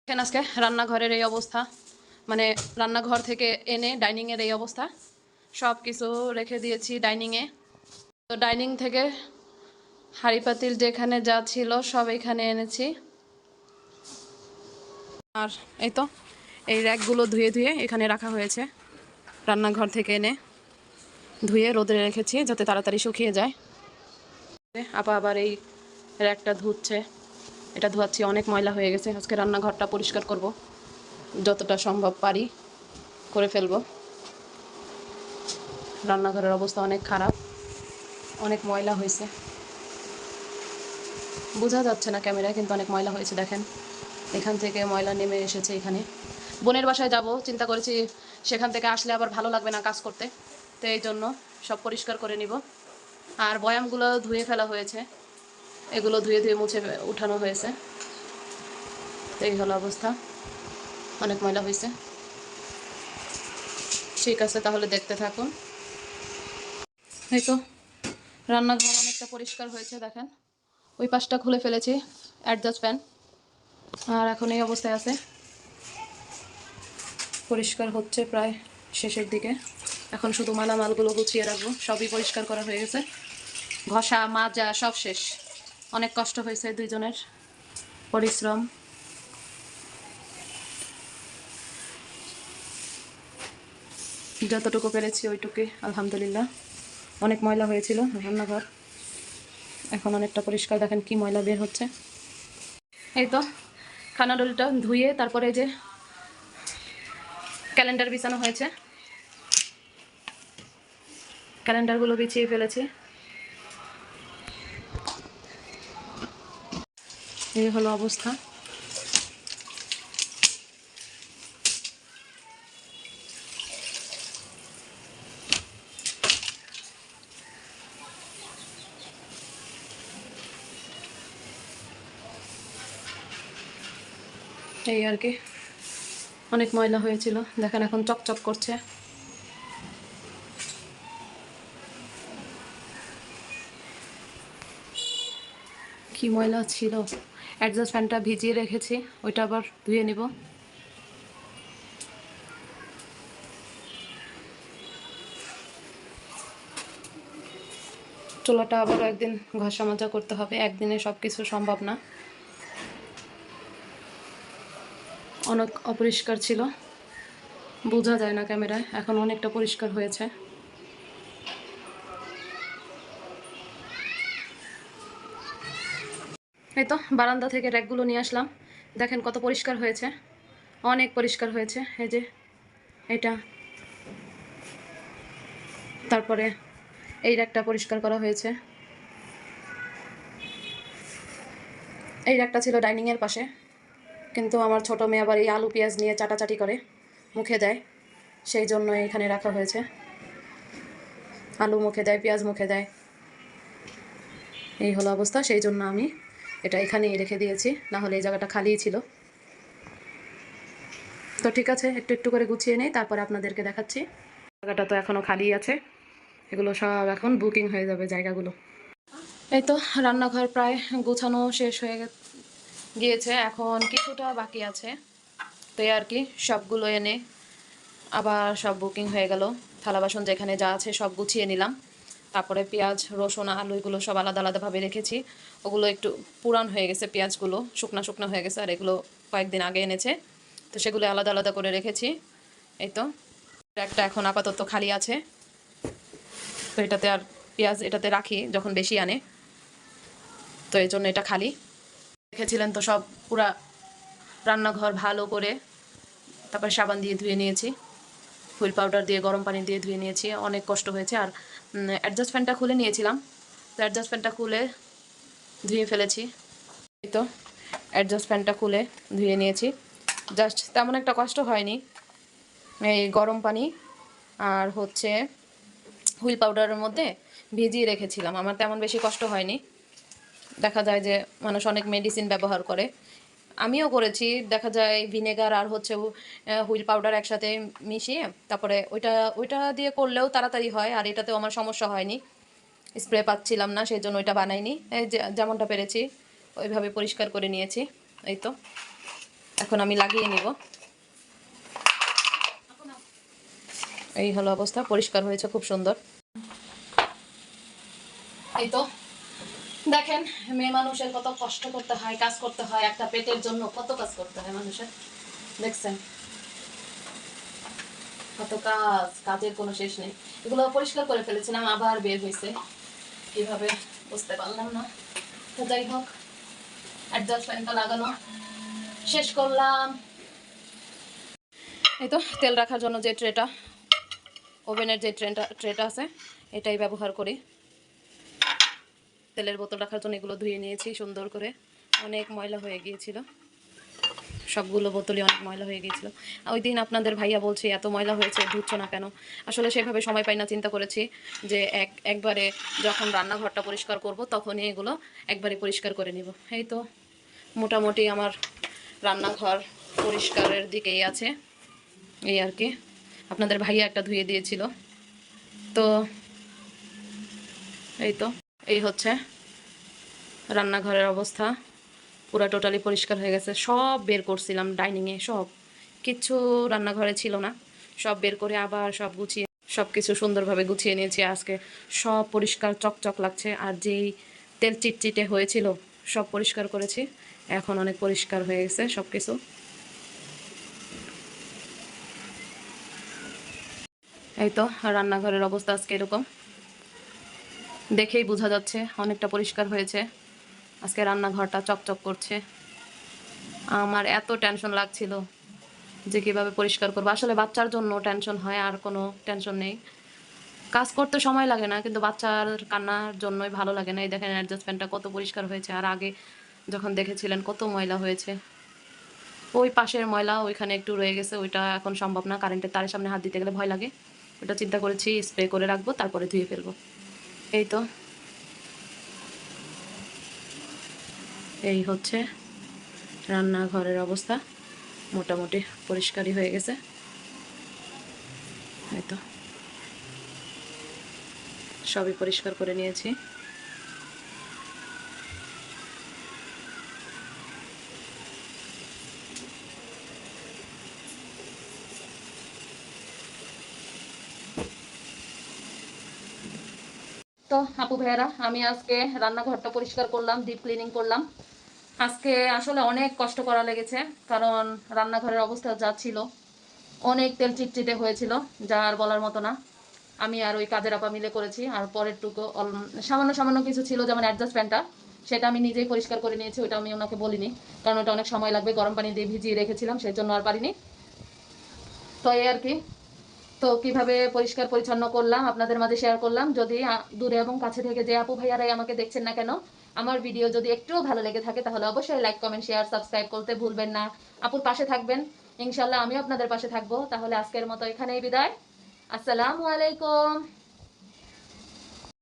দেখেন আজকে রান্নাঘরের এই অবস্থা, মানে রান্নাঘর থেকে এনে ডাইনিংয়ের এই অবস্থা। সব কিছু রেখে দিয়েছি ডাইনিংয়ে। তো ডাইনিং থেকে হাঁড়ি পাতিল যেখানে যা ছিল সব এখানে এনেছি। আর এই তো এই র্যাকগুলো ধুয়ে ধুয়ে এখানে রাখা হয়েছে। রান্নাঘর থেকে এনে ধুয়ে রোদে রেখেছি যাতে তাড়াতাড়ি শুকিয়ে যায়। আপা আবার এই র্যাকটা ধুচ্ছে, এটা ধোয়াচ্ছি। অনেক ময়লা হয়ে গেছে, আজকে রান্নাঘরটা পরিষ্কার করব, যতটা সম্ভব পারি করে ফেলবো। রান্নাঘরের অবস্থা অনেক খারাপ, অনেক ময়লা হয়েছে, বোঝা যাচ্ছে না ক্যামেরায়, কিন্তু অনেক ময়লা হয়েছে। দেখেন এখান থেকে ময়লা নেমে এসেছে এখানে। বোনের বাসায় যাব চিন্তা করেছি, সেখান থেকে আসলে আবার ভালো লাগবে না কাজ করতে, তো এই জন্য সব পরিষ্কার করে নিব। আর বয়ামগুলো ধুয়ে ফেলা হয়েছে, এগুলো ধুয়ে ধুয়ে মুছে উঠানো হয়েছে। তো এই হলো অবস্থা, অনেক ময়লা হয়েছে। ঠিক আছে, তাহলে দেখতে থাকুন। এই তো রান্নাঘর অনেকটা পরিষ্কার হয়েছে, দেখেন ওই পাশটা খুলে ফেলেছি অ্যাডজাস্ট ফ্যান, আর এখন এই অবস্থায় আছে। পরিষ্কার হচ্ছে প্রায় শেষের দিকে, এখন শুধু মালামালগুলো গুছিয়ে রাখবো। সবই পরিষ্কার করা হয়ে গেছে, ঘষা মাজা সব শেষ। অনেক কষ্ট হয়েছে, দুইজনের পরিশ্রম। যতটুকু পেরেছি ওইটুকুই, আলহামদুলিল্লাহ। অনেক ময়লা হয়েছিল রান্নাঘর, এখন অনেকটা পরিষ্কার। দেখেন কি ময়লা বের হচ্ছে। এই তো খানাডোলটা ধুয়ে তারপরে যে ক্যালেন্ডার বিছানো হয়েছে, ক্যালেন্ডারগুলো বিছিয়ে ফেলেছি। এই হলো অবস্থা। এই আর কি, অনেক ময়লা হয়েছিল। দেখেন এখন চকচক করছে। কি ময়লা ছিল। অ্যাডজাস্ট ফ্যানটা ভিজিয়ে রেখেছি, ওইটা আবার ধুয়ে নিব। চুলাটা আবারও একদিন ঘষা মাজা করতে হবে, একদিনে সব কিছু সম্ভব না। অনেক অপরিষ্কার ছিল, বোঝা যায় না ক্যামেরায়, এখন অনেকটা পরিষ্কার হয়েছে। এই তো বারান্দা থেকে র্যাকগুলো নিয়ে আসলাম, দেখেন কত পরিষ্কার হয়েছে, অনেক পরিষ্কার হয়েছে। এই যে এটা, তারপরে এই র্যাকটা পরিষ্কার করা হয়েছে। এই র্যাকটা ছিল ডাইনিংয়ের পাশে, কিন্তু আমার ছোটো মেয়ে আবার এই আলু পেঁয়াজ নিয়ে চাটাচাটি করে মুখে দেয়, সেই জন্য এখানে রাখা হয়েছে। আলু মুখে দেয়, পেঁয়াজ মুখে দেয়, এই হলো অবস্থা। সেই জন্য আমি এটা এখানেই রেখে দিয়েছি, না হলে এই জায়গাটা খালিই ছিল। তো ঠিক আছে, একটু একটু করে গুছিয়ে নেই, তারপরে আপনাদেরকে দেখাচ্ছি। জায়গাটা তো এখনও খালি আছে, এগুলো সব এখন বুকিং হয়ে যাবে জায়গাগুলো। এই তো রান্নাঘর প্রায় গোছানো শেষ হয়ে গিয়েছে, এখন কিছুটা বাকি আছে। তো আর কি, সবগুলো এনে আবার সব বুকিং হয়ে গেল। থালা বাসন যেখানে যা আছে সব গুছিয়ে নিলাম। তারপরে পেঁয়াজ রসুন আলু এগুলো সব আলাদা আলাদাভাবে রেখেছি। ওগুলো একটু পুরান হয়ে গেছে, পেঁয়াজগুলো শুকনা শুকনা হয়ে গেছে, আর এগুলো কয়েকদিন আগে এনেছে, তো সেগুলো আলাদা আলাদা করে রেখেছি। এই তো একটা এখন আপাতত খালি আছে, তো এটাতে আর পেঁয়াজ এটাতে রাখি যখন বেশি আনে, তো এই জন্য এটা খালি রেখেছিলেন। তো সব পুরা রান্নাঘর ভালো করে তারপর সাবান দিয়ে ধুয়ে নিয়েছি, হুইল পাউডার দিয়ে গরম পানি দিয়ে ধুয়ে নিয়েছি, অনেক কষ্ট হয়েছে। আর অ্যাডজাস্ট ফ্যানটা খুলে নিয়েছিলাম, তো অ্যাডজাস্ট ফ্যানটা খুলে ধুয়ে ফেলেছি। এই তো অ্যাডজাস্ট ফ্যানটা খুলে ধুয়ে নিয়েছি, জাস্ট তেমন একটা কষ্ট হয়নি। এই গরম পানি আর হচ্ছে হুইল পাউডারের মধ্যে ভিজিয়ে রেখেছিলাম, আমার তেমন বেশি কষ্ট হয়নি। দেখা যায় যে মানুষ অনেক মেডিসিন ব্যবহার করে, আমিও করেছি। দেখা যায় ভিনেগার আর হচ্ছে হুইল পাউডার একসাথে মিশিয়ে তারপরে ওইটা ওইটা দিয়ে করলেও তাড়াতাড়ি হয়, আর এটাতেও আমার সমস্যা হয়নি। স্প্রে পাচ্ছিলাম না, সেই জন্য ওইটা বানাইনি। এই যেমনটা পেরেছি ওইভাবে পরিষ্কার করে নিয়েছি। এই তো এখন আমি লাগিয়ে নিব। এই হলো অবস্থা, পরিষ্কার হয়েছে খুব সুন্দর। এই তো দেখেন, মেয়ে মানুষের কত কষ্ট করতে হয়, কাজ করতে হয়, একটা পেটের জন্য কত কাজ করতে হয় মানুষের। দেখছেন কত কাজ, কাজের কোনো শেষ নেই। এগুলো পরিষ্কার করে ফেলেছিলাম, আবার বের হয়েছে কিভাবে বুঝতে পারলাম না। তো যাই হোক, অ্যাডজাস্ট ফ্যানটা লাগানো শেষ করলাম। এই তো তেল রাখার জন্য যে ট্রেটা, ওভেনের যে ট্রেটা আছে, এটাই ব্যবহার করি। তেলের বোতল রাখার জন্য এগুলো ধুয়ে নিয়েছি সুন্দর করে, অনেক ময়লা হয়ে গিয়েছিল, সবগুলো বোতলই অনেক ময়লা হয়ে গিয়েছিল। ওই দিন আপনাদের ভাইয়া বলছে এত ময়লা হয়েছে, ধুচ্ছ না কেন? আসলে সেভাবে সময় পাই না, চিন্তা করেছি যে একবারে যখন রান্নাঘরটা পরিষ্কার করব তখনই এগুলো একবারে পরিষ্কার করে নিব। এই তো মোটামুটি আমার রান্নাঘর পরিষ্কারের দিকেই আছে, এই আর কি। আপনাদের ভাইয়া একটা ধুয়ে দিয়েছিল। তো এই তো এই হচ্ছে রান্নাঘরের অবস্থা, পুরো টোটালি পরিষ্কার হয়ে গেছে। সব বের করছিলাম ডাইনিংয়ে, সব কিছু রান্নাঘরে ছিল না, সব বের করে আবার সব গুছিয়ে সব কিছু সুন্দরভাবে গুছিয়ে নিয়েছি। আজকে সব পরিষ্কার চকচক লাগছে, আর যেই তেল চিটচিটে হয়েছিল সব পরিষ্কার করেছি, এখন অনেক পরিষ্কার হয়ে গেছে সব কিছু। এই তো রান্নাঘরের অবস্থা আজকে এরকম, দেখেই বোঝা যাচ্ছে অনেকটা পরিষ্কার হয়েছে। আজকে রান্নাঘরটা চকচক করছে। আমার এত টেনশন লাগছিল যে কীভাবে পরিষ্কার করবো। আসলে বাচ্চার জন্য টেনশন হয়, আর কোনো টেনশন নেই। কাজ করতে সময় লাগে না, কিন্তু বাচ্চার কান্নার জন্যই ভালো লাগে না। এই দেখেন অ্যাডজাস্টমেন্টটা কত পরিষ্কার হয়েছে, আর আগে যখন দেখেছিলেন কত ময়লা হয়েছে। ওই পাশের ময়লা ওইখানে একটু রয়ে গেছে, ওইটা এখন সম্ভব না, কারেন্টের তারের সামনে হাত দিতে গেলে ভয় লাগে। ওটা চিন্তা করেছি স্প্রে করে রাখবো, তারপরে ধুয়ে ফেলবো। এই তো এই হচ্ছে রান্নাঘরের অবস্থা, মোটামুটি পরিষ্কারই হয়ে গেছে। এই তো সবই পরিষ্কার করে নিয়েছি। তো আপু ভাইয়ারা, আমি আজকে রান্নাঘরটা পরিষ্কার করলাম, ডিপ ক্লিনিং করলাম। আজকে আসলে অনেক কষ্ট করা লেগেছে, কারণ রান্নাঘরের অবস্থা যা ছিল, অনেক তেল চিটচিটে হয়েছিল, যা আর বলার মতো না। আমি আর ওই কাজের আপা মিলে করেছি, আর পরেরটুকু সামান্য সামান্য কিছু ছিল, যেমন অ্যাডজাস্ট ফ্যানটা, সেটা আমি নিজেই পরিষ্কার করে নিয়েছি। ওইটা আমি ওনাকে বলিনি, কারণ ওটা অনেক সময় লাগবে, গরম পানি দিয়ে ভিজিয়ে রেখেছিলাম, সেই জন্য আর পারিনি। তো এই আর কি। তো কিভাবে পরিষ্কার পরিচ্ছন্ন করলাম আপনাদের মাঝে শেয়ার করলাম। যদি দূরে এবং কাছে থেকে যে আপু ভাইয়ারাই আমাকে দেখছেন না কেন, আমার ভিডিও যদি একটুও ভালো লেগে থাকে তাহলে অবশ্যই লাইক কমেন্ট শেয়ার সাবস্ক্রাইব করতে ভুলবেন না। আপুর পাশে থাকবেন, ইনশাল্লাহ আমিও আপনাদের পাশে থাকবো। তাহলে আজকের মতো এখানেই বিদায়। আসসালামু আলাইকুম।